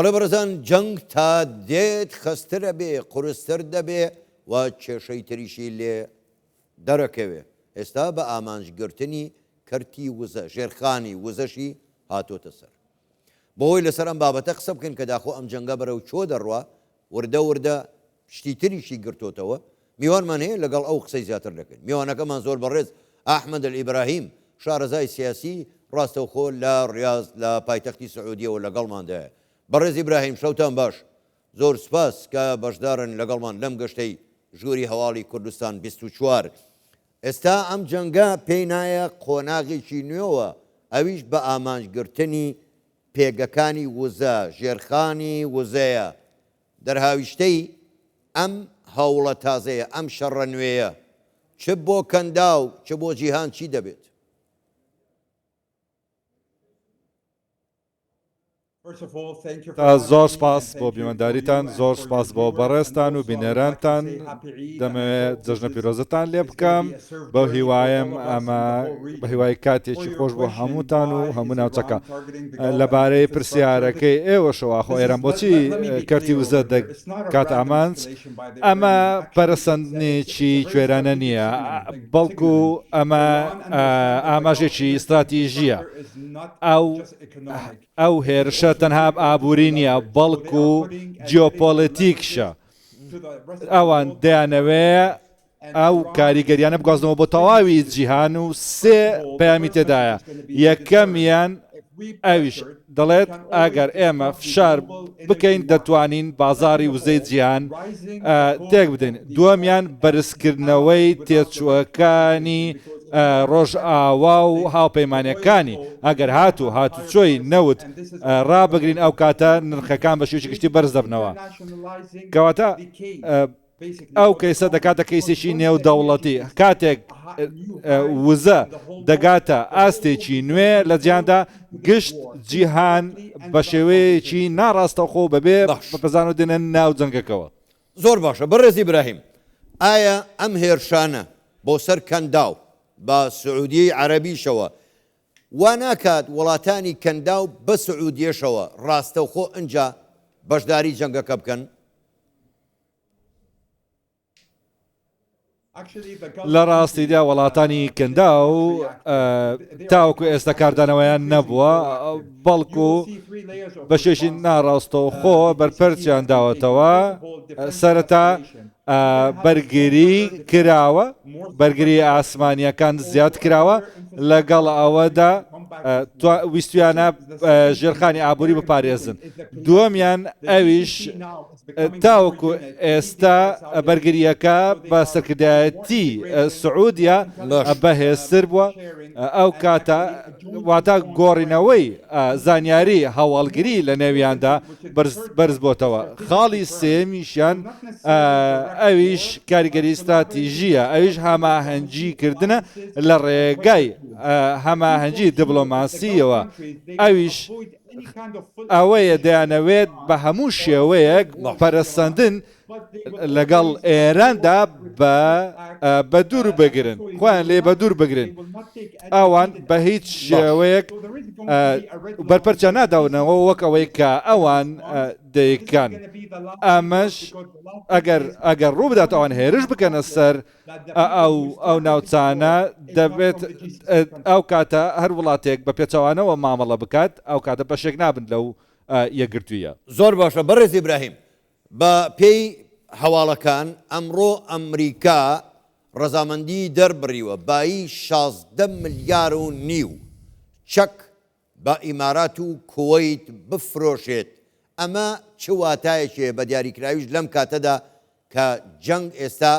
بەڵێ بەڕێزان جەنگ تا دێت خەستر دەبێ قورستر دەبێ و کێشەی تریشی لێ دەرەکەوێ. ئێستا بە ئامانجگرتنی کەرتی وزە ژێرخانی وزەشی هاتۆتە سەر بۆی لەسەر ئەم بابەتە قسە بکەین کە داخۆ ئەم جەنگە بەرەو چۆ دەڕوا وردە وردە شتی تریشی گرتوتەوە. میوانمان هەیە لەگەڵ ئەو قسەی زیاتر دەکەین. میوانەکەمان زۆر بەڕێز ئەحمەد ئیبراهیم شارەزای سیاسی ڕاستەوخۆ لە ڕیاض لە پایتەختی سعودیەوە لەگەڵماندایە. بەڕێز ئیبراهیم شەوتان باش، زۆر سپاس کە بەشدارن لەگەڵمان لەم گەشتەی ژووری هەواڵی کوردستان 24. ئێستا ئەم جەنگە پێی نایە قۆناغێکی نوێوە، ئەویش بە ئامانجگرتنی پێگەکانی وزە ژێرخانی وزەیە. دەرهاویشتەی ئەم هەوڵە تازەیە، ئەم شەڕە نوێیە، چ بۆ کەنداو چ بۆ جیهان چی دەبێت؟ زۆر سپاس بۆ بیمەنداریتان، زۆر سپاس بۆ بەڕێستان و بینێرانتان. دەمەوێت جەژنە پیرۆزەتان لێ بکەم بەو هیوایم ئەمە بە هیوای کاتێکی خۆش بۆ هەمووتان و هەموو ناوچەکە. لەبارەی پرسیارەکەی ئێوەشەوە خۆ ئێران بۆچی کەرتی وزە دەکات ئامانج؟ ئەمە پەرسەندنێکی کوێرانە نییە، بەڵکو ئەمە ئاماژێکی ئستراتیژیە. ئەو هێرشە تەنها ئابووری نییە بەڵکو جیۆپۆلیتیکشە. ئەوان دەیانەوێ ئەو کاریگەریانە بگوازنەوە بۆ تەواوی جیهان و سێ پەیامی تێدایە. یەکەمیان ئەویش دەڵێت ئەگەر ئێمە فشار بکەین دەتوانین بازاڕی وزەی جیهان تێک بدەین. دووەمیان بەرزکردنەوەی تێچووەکانی ڕۆژ ئاوا و هاوپەیمانەکانی ئەگەر هاتوچۆی نەوت ڕابگرین ئەو کاتە نرخەکان بە شێوەیەکی گشتی بەرز دەبنەوە. کەواتە ئەو کەیسە دەکاتە کەیسێکی نێودەوڵەتی. کاتێک وزە دەگاتە ئاستێکی نوێ لە جیهاندا گشت جیهان بە شێوەیەکی ناڕاستەوخۆ بەبێ بەپەزان و دێنە ناو جەنگەکەوە. زۆر باشە. بەڕێز ئیبراهیم، ئایا ئەم هێرشانە بۆ سەر کەنداو بە سعودیەی عەرەبیشەوە وا ناکات وڵاتانی کەنداو بە سعودیەشەوە ڕاستەوخۆ ئەنجا بەشداری جەنگەکە بکەن؟ لە ڕاستیدا وڵاتانی کەنداو تاوەکو ئێستا کاردانەوەیان نەبووە، بەڵکو بە شێشی ناڕاستەوخۆ بەرپەرچیان داوەتەوە. سەرەتا بەرگری کراوە، بەرگری ئاسمانیەکان زیاد کراوە، لەگەڵ ئەوەدا ویستویانە ژێرخانی ئابووری بپارێزن. دووەمیان ئەویش تاوەکو ئێستا بەرگریەکە بە سەرکردایەتی سعودیا بەهێزتر بووە. ئەو کاتە واتە گۆڕینەوەی زانیاری هەواڵگری لە نێویاندا بەرز بۆتەوە. خاڵی سێمیشیان ئەویش کاریگەری استراتیژیە، ئەویش هەماهەنگیکردنە لە ڕێگای هەماهەنگی دیبلۆماسیەوە. ئەویش ئەوەیە دەیانەوێت بە هەموو شێوەیەک پەرەسەندن لەگەڵ ئێراندا بە دوور بگرن، خۆیان لێ بە دوور بگرن. ئەوان بە هیچ شێوەیەک بەرپەرچە ناداونەوە وەک ئەوەی کە ئەوان دەیکەن. ئەمەش ئەگەر ڕوو بدات ئەوان هێرش بکەنە سەر ئەو ناوچانە، دەبێت ئەو کاتە هەر وڵاتێک بە پێچەوانەوە مامەڵە بکات، ئەو کاتە بەشێک نابن لەو یەکگرتوویە. زۆر باشە. بەڕێز ئیبراهیم، بە پێی هەواڵەکان ئەمڕۆ ئەمریکا ڕەزامەندی دەربڕیوە بایی 16 ملیار و نیو چەک بە ئیمارات و کوێیت بفرۆشێت. ئەمە چ واتایەکێ بە دیاریکراویش لەم کاتەدا کە جەنگ ئێستا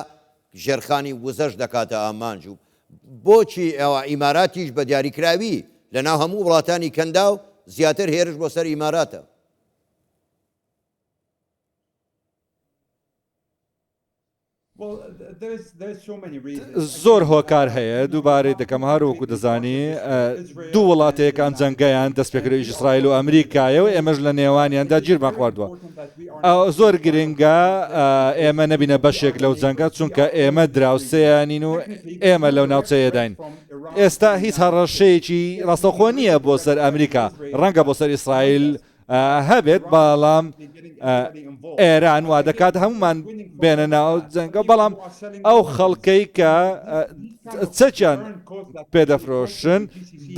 ژێرخانی وزەش دەکاتە ئامانج و بۆچی ئەوە ئیماراتیش بە دیاریکراوی لە ناو هەموو وڵاتانی کەنداو زیاتر هێرش بۆ سەر ئیماراتە؟ زۆر هۆکار هەیە. دووبارەی دەکەم هەروەکو دەزانی دوو وڵاتەیەکان جەنگەیان دەستپێکردنی ئیسرائیل و ئەمریکایەوە، ئێمەش لە نێوانیاندا گیرمان خواردووە. زۆر گرنگە ئێمە نەبینە بەشێک لەو جەنگە، چونکە ئێمە دراوسەیانین و ئێمە لەو ناوچەیەداین. ئێستا هیچ هەڕەشەیەکی ڕاستەوخۆ نییە بۆ سەر ئەمریکا، ڕەنگە بۆ سەر ئیسرائیل هەبێت بەڵام ئێران وا دەکات هەمومان بێنە ناو جەنگە بەڵام ئەو خەڵکەی کە چەکیان پێدەفرۆشن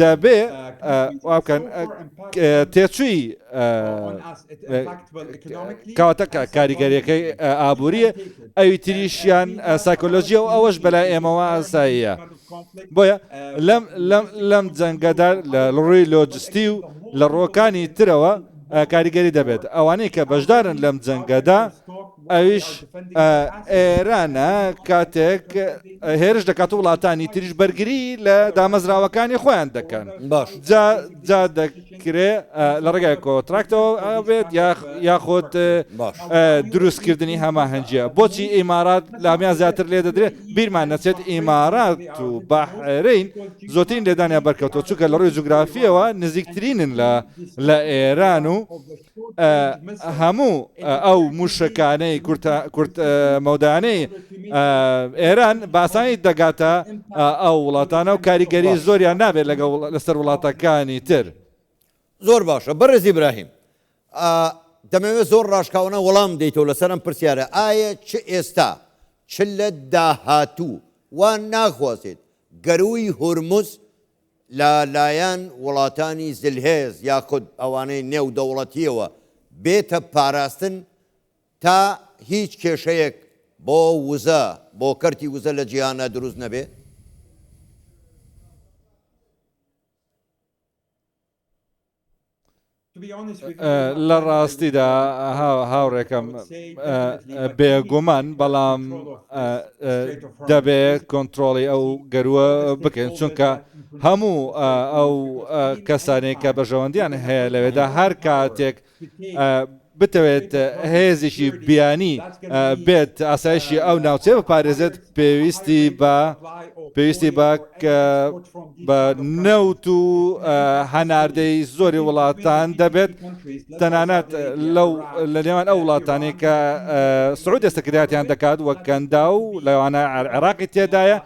دەبێ وابکەن تێچووی کەواتە کاریگەریەکەی ئابوووریە ئەوی تریشیان سایکۆلۆژیە و ئەوەش بەلای ئێمەوە ئاساییە بۆیە لەم جەنگەدا لە ڕووی لۆجستی و لە ڕۆکانی ترەوە کاریگەری دەبێت ئەوانەی کە بەشدارن لەم جەنگەدا ئەویش ئێرانە کاتێک هێرش دەکات و وڵاتانی تریش بەرگری لە دامەزراوەکانی خۆیان دەکەن جا دەکرێت لە ڕێگای کۆتراکتەوە بێت یاخۆت دروستکردنی هەماهەنگیە بۆچی ئیمارات لامیان زیاتر لێ دەدرێت بیرمان نەچێت ئیمارات و بەحرین زۆترین لێدانیا بەرکەوتەوە چونکە لە ڕووی جوگرافیەوە نزیکترینن لە ئێران و هەموو ئەو موشەکانەی کورت مەودانەی ئێران باسانی دەگاتە ئەو وڵاتانە و کاریگەری زۆریان نابێت لەسەر وڵاتەکانی تر زۆر باشە بەڕێز ئیبراهیم دەمەوێت زۆر ڕاشکاوانە وەڵام دەیتەوە لەسەر ئەم پرسیارە ئایا چ ئێستا چ لە داهاتوو وان ناخوازێت گەروی هورموز لایەن وڵاتانی زلهێز یاخود ئەوانەی نێو دەوڵەتیەوە بێتە پاراستن تا هیچ کێشەیەک بۆ وزە بۆ کەرتی وزە لە جیهانە دروست نەبێ؟ لە ڕاستیدا هاوڕێکم بێگومان بەڵام دەبێت کۆنتترۆڵی ئەو گەروە بکەین چونکە هەموو ئەو کەسانێک کە بەژەوەندیان هەیە لەوێدا هەر کاتێک بتەوێت هێزیشی بیانی بێت ئاسایشی ئەو ناوچێ بپارێزێت پێویستی بە نەوت و هەناردەی زۆری وڵاتان دەبێت تەنانەت لە نێوان ئەو وڵاتانی کە سعود دەستەکرداتیان دەکات وەک کەندا و لەوانە عێراقی تێدایە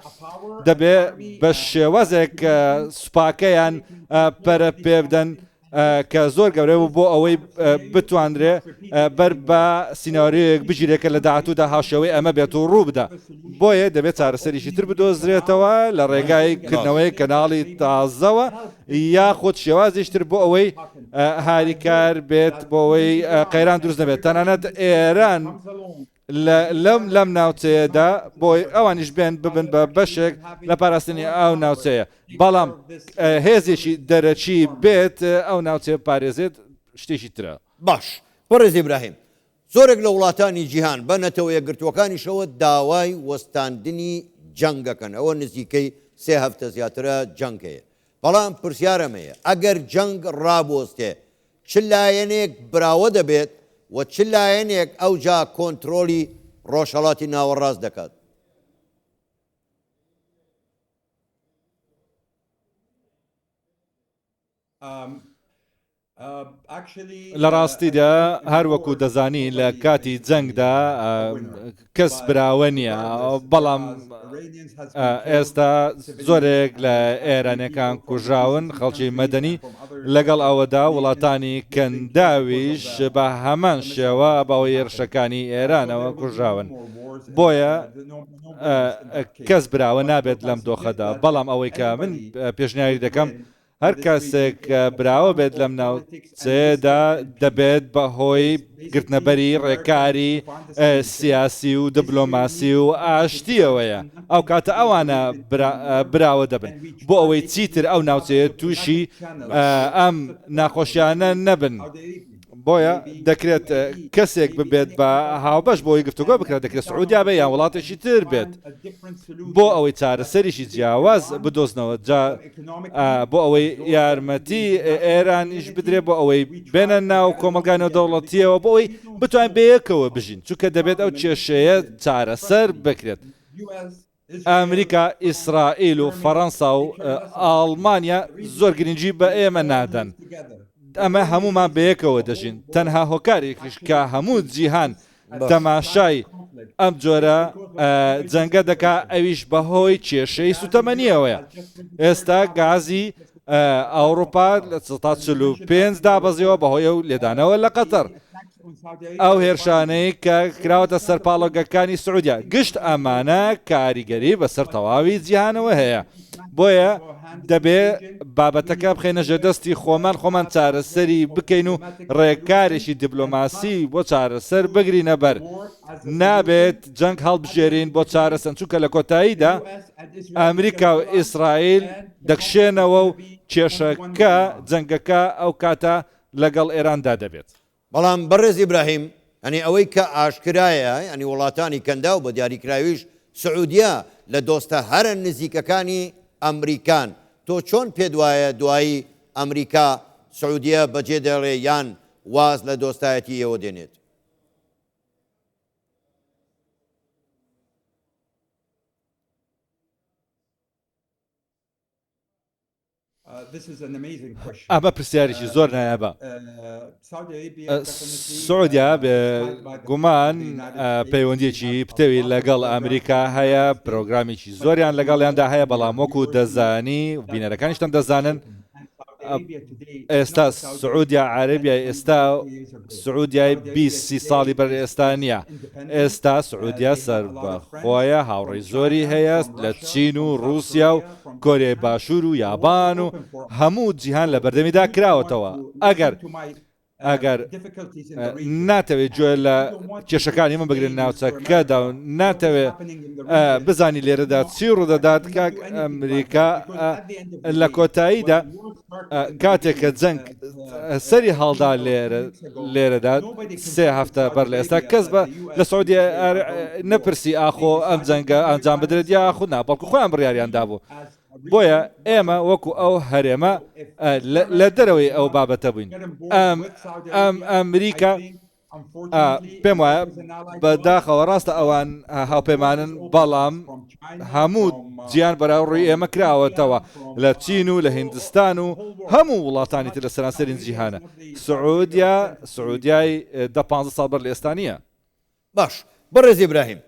دەبێت بە شێوەزێک سوپاکەیان پەرە پێ بدەن کە زۆر گەورەوە بۆ ئەوەی بتواندرێ بەر بە سیناریۆیەک بژیرێکە لە داهاتوودا هاشەوەی ئەمە بێت و ڕوو بدە بۆیە دەبێت چارەسەریشی تر بدۆزرێتەوە لە ڕێگای کردنەوەی کەناڵی تازەوە یاخود شێوازیشتر بۆ ئەوەی هاریکار بێت بۆ ئەوەی قەیران دروست نەبێت تەنانەت ئێران لەم ناوچەیەدا بۆی ئەوانیش بێن ببن بە بەشێک لە پاراستنی ئەو ناوچەیە بەڵام هێزێکی دەرەچی بێت ئەو ناوچێ پارێزێت شتێکی ترە باش بەڕێز ئیبراهیم زۆرێک لە وڵاتانی جیهان بە نەتەوە یەکگرتوەکانیشەوە داوای وەستاندنی جەنگەکەن ئەوە نزیکەی 3 هەفتە زیاترە جەنگ هەیە بەڵام پرسیارەمەیە ئەگەر جەنگ ڕابۆستێ چ لایەنێک براوە دەبێت و چ لایەنێک ئەو جا کۆنتترۆلی ڕۆژهەڵاتی ناوەڕاست دەکات لە ڕاستیدا هەروەکو دەزانی لە کاتی جەنگدا کەس براوە نییە بەڵام ئێستا زۆرێک لە ئێرانەکان کوژراون خەڵکی مەدەنی لەگەڵ ئەوەدا وڵاتانی کەنداویش بە هەمان شێوە باوە یێرشەکانی ئێرانەوە کوژراون بۆیە کەس براوە نابێت لەم دۆخەدا بەڵام ئەوەی کە من پێشنیاری دەکەم هەر کەسێک براوە بێت لەم ناوچەیەدا دەبێت بەهۆی گرتنەبەری ڕێکاری سیاسی و دیبلۆماسی و ئاشتیەوەیە ئەو کاتە ئەوانە براوە دەبن بۆ ئەوەی چیتر ئەو ناوچەیە تووشی ئەم ناخۆشیانە نەبن بۆیە دەکرێت کەسێک ببێت بە هاوبەش بۆی گفتوگۆ بکرێت دەکرێت سعودیا بێ یان وڵاتێکی تر بێت بۆ ئەوەی چارەسەریشی جیاواز بدۆزنەوە بۆ ئەوەی یارمەتی ئێرانیش بدرێت بۆ ئەوەی بێنە ناو کۆمەلگانەوە دەوڵەتیەوە بۆ ئەوەی بتوانین بەیەکەوە بژین چونکە دەبێت ئەو کێشەیە چارەسەر بکرێت ئەمریکا ئیسرائیل و فەڕەنسا و ئاڵمانیا زۆر گرنگی بە ئێمە نادەن ئەمە هەمومان بەیەکەوە دەژین تەنها هۆکارێکیش کە هەموو جیهان تەماشای ئەم جۆرە جەنگە دەکا ئەویش بەهۆی کێشەی سوتەمەنیەوەیە ئێستا گازی ئەوروپا لە 1945 دابەزیەوە بەهۆی ئەو لێدانەوە لە قەتەر ئەو هێرشانەی کە کراوەتە سەر پاڵۆگەکانی سعودیا گشت ئەمانە کاریگەری بەسەر تەواوی جیهانەوە هەیە بۆیە دەبێ بابەتەکە بخێنە ژێدەستی خۆمان چارەسەری بکەین و ڕێکارێکی دیبلۆماسی بۆ چارەسەر بگرینە بەر نابێت جەنگ هەڵبژێرین بۆ چارەسەر چونکە لە کۆتاییدا ئەمریکا و ئیسرائیل دەکشێنەوە و کێشەکە جەنگەکە ئەو کاتە لەگەڵ ئێراندا دەبێت. بەڵام بەڕێز ئیبراهیم ئەنی ئەوەی کە ئاشکرایە ئەنی وڵاتانی کەندا و بە دیاریکراویش سعودیا لە دۆستە هەرە نزیکەکانی ئەمریکان تۆ چۆن پێت وایە دوایی ئەمریکا سعودیا بەجێ دەڵێ یان واز لە دۆستایەتی ئێوە دێنێت؟ ئەمە پرسیارێکی زۆر نایابە. سعودیا بە گومان پەیوەندیەکی پتەوی لەگەڵ ئەمریکا هەیە پرۆگرامیکی زۆریان لەگەڵیاندا هەیە بەڵام وەکو دەزانی بینەرەکانیشتان دەزانن ئێستا سعودیا عەرەبیای ئێستا سعودیای 20 ساڵی بەر ئێستا نییە. ئێستا سعودیا سەربەخۆیە هاوڕێی زۆری هەیە لە چین و رووسیا و کۆریای باشوور و یابان و هەموو جیهان لە بەردەمیدا کراوەتەوە. ئەگەر ناتەوێت گوێ لە کێشەکانی من بگرن ناوچەکەدا و ناتەوێت بزانی لێرەدا چی ڕوودەدات کاک ئەمریکا لە کۆتاییدا کاتێک کە جەنگ سەری هەڵدا لێرەدا 3 هەفتە بەر لە ئێستا کەس بە لە سعودی نەپرسی ئاخۆ ئەم جەنگە ئەنجام بدرێت یا ئاخۆ ناپەڵکو خۆیان بڕیاریاندا بوو. بۆیە ئێمە وەکو ئەو هەرێمە لە دەرەوەی ئەو بابەتە بووین. ئەمریکا پێم وایە بەداخەوە ڕاستە ئەوان هاوپەیمانن بەڵام هەموو جیان بەراوڕووی ئێمە کراوەتەوە لە چین و لە هیندستان و هەموو وڵاتانی تر لە سەرانسەرین جیهانە. سعودیای 15 ساڵ بەر لە ئێستا نییە. باش بەڕێز ئیبراهیم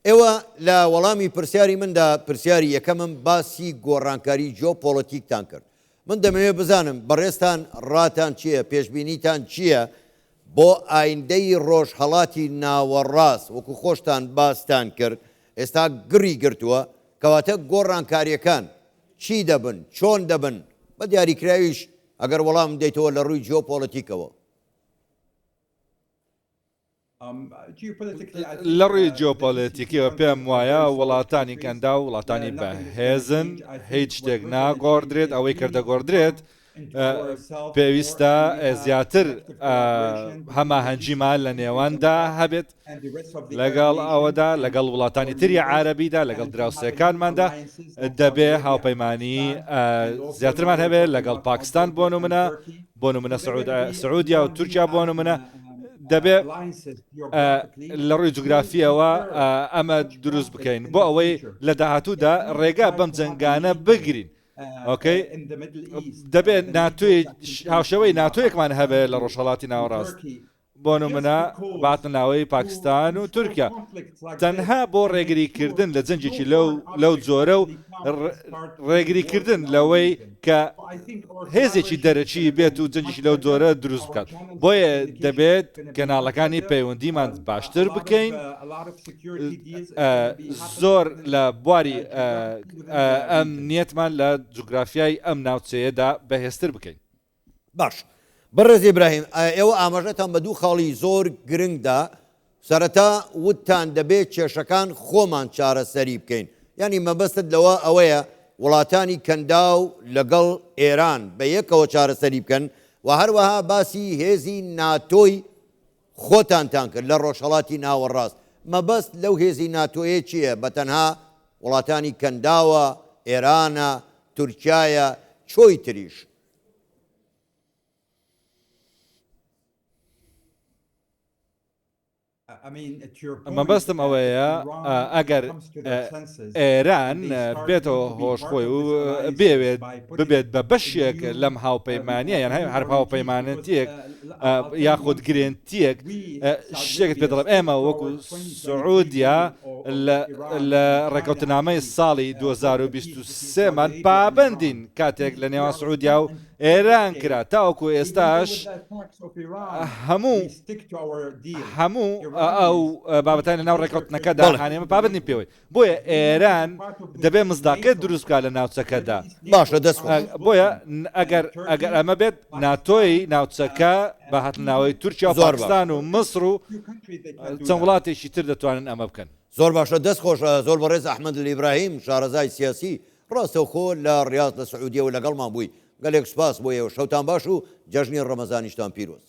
ئێوە لە وەڵامی پرسیاری مندا پرسیاری یەکەمم باسی گۆڕانکاری جیۆپۆلیتیکتان کرد. من دەمەوێت بزانم بەڕێستان ڕاتان چییە پێشبینیتان چییە بۆ ئایندەی ڕۆژهەڵاتی ناوەڕاست وەکو خۆشتان باستان کرد ئێستا گڕی گرتووە کەواتە گۆڕانکاریەکان چی دەبن چۆن دەبن بە دیاریکراویش ئەگەر وەڵام دەیتەوە لە ڕووی جیۆپۆلیتیکەوە. لە ڕووی جیۆپۆلیتیکیەوە پێم وایە وڵاتانی کەندا و وڵاتانی بەهێزن هیچ شتێک ناگۆڕدرێت ئەوەی کردەگۆڕدرێت پێویستە زیاتر هەماهەنگیمان لە نێواندا هەبێت لەگەڵ ئەوەدا لەگەڵ وڵاتانی تری عارەبیدا لەگەڵ دراوسەکانماندا دەبێ هاوپەیمانی زیاترمان هەبێت لەگەڵ پاکستان بۆ نمونە سعودیا و تورکیا بۆ نمونە دەبێ لە ڕووی جوگرافیەوە ئەمە دروست بکەین بۆ ئەوەی لە داهاتوودا ڕێگا بەم جەنگانە بگرین. ئۆکەی دەبێت هاوشەوەی ناتۆیەکمان هەبێت لە ڕۆژهەڵاتی ناوەڕاست بۆ نمونە باتە ناوەی پاکستان و تورکیا تەنها بۆ ڕێگریکردن لە جەنجێکی لەو جۆرە و ڕێگریکردن لەوەی کە هێزێکی دەرەچی بێت و جەنجێکی لەو جۆرە دروست بکات. بۆیە دەبێت کەناڵەکانی پەیوەندیمان باشتر بکەین زۆر لە بواری ئەم نیەتمان لە جوگرافیای ئەم ناوچەیەدا بەهێزتر بکەین. باش بەڕێز ئیبراهیم ئێوە ئاماژەتان بە دوو خاڵی زۆر گرنگدا سەرەتا وتتان دەبێت کێشەکان خۆمان چارەسەری بکەین ینی مەبەستت لەوە ئەوەیە وڵاتانی کەندا و لەگەڵ ئێران بە یەکەوە چارەسەری بکەن و هەروەها باسی هێزی ناتۆی خۆتانتان کرد لە ڕۆژهەڵاتی ناوەڕاست. مەبەست لەو هێزی ناتۆیە چییە؟ بە تەنها وڵاتانی کەنداوە ئێرانە تورکایە چۆی تریش؟ مەبەستم ئەوەیە ئەگەر ئێران بێتەوە هۆشخۆی و بێت ببێت بە بەشێک لەم هاوپەیمانیە یان هەر هاوپەیمانەتیەک یاخود گرنتیەک شتێکت پێ دەڵێم ئێمە وەکو سعودیا لە ڕێکەوتنامەی ساڵی 2023مان پابندین کاتێک لە نێوان سعودیا و ئێران کرا تاوەکو ئێستاش هەموو ئەو بابەتان لە ناو ڕێکەوتنەکەدا هانێمە پابندین پێوەی بۆیە ئێران دەبێت مزداکەت دروست بکات لە ناوچەکەدا باشە دەست بۆیە ئەگەر ئەمە بێت ناتۆی ناوچەکە بە هاتنناوەی تورکیا و پاکستان و مصر و چەند وڵاتێکی تر دەتوانن ئەمە بکەن زۆر باشە دەست خۆشە زۆر بەڕێز ئەحمەد ئیبراهیم شارەزای سیاسی ڕاستەوخۆ لە ڕیاض لە سعودیە و لەگەڵمان بووی گەلێک سپاس بۆ ئێوە شەوتان باش و جەژنی ڕەمەزانیشتان پیرۆز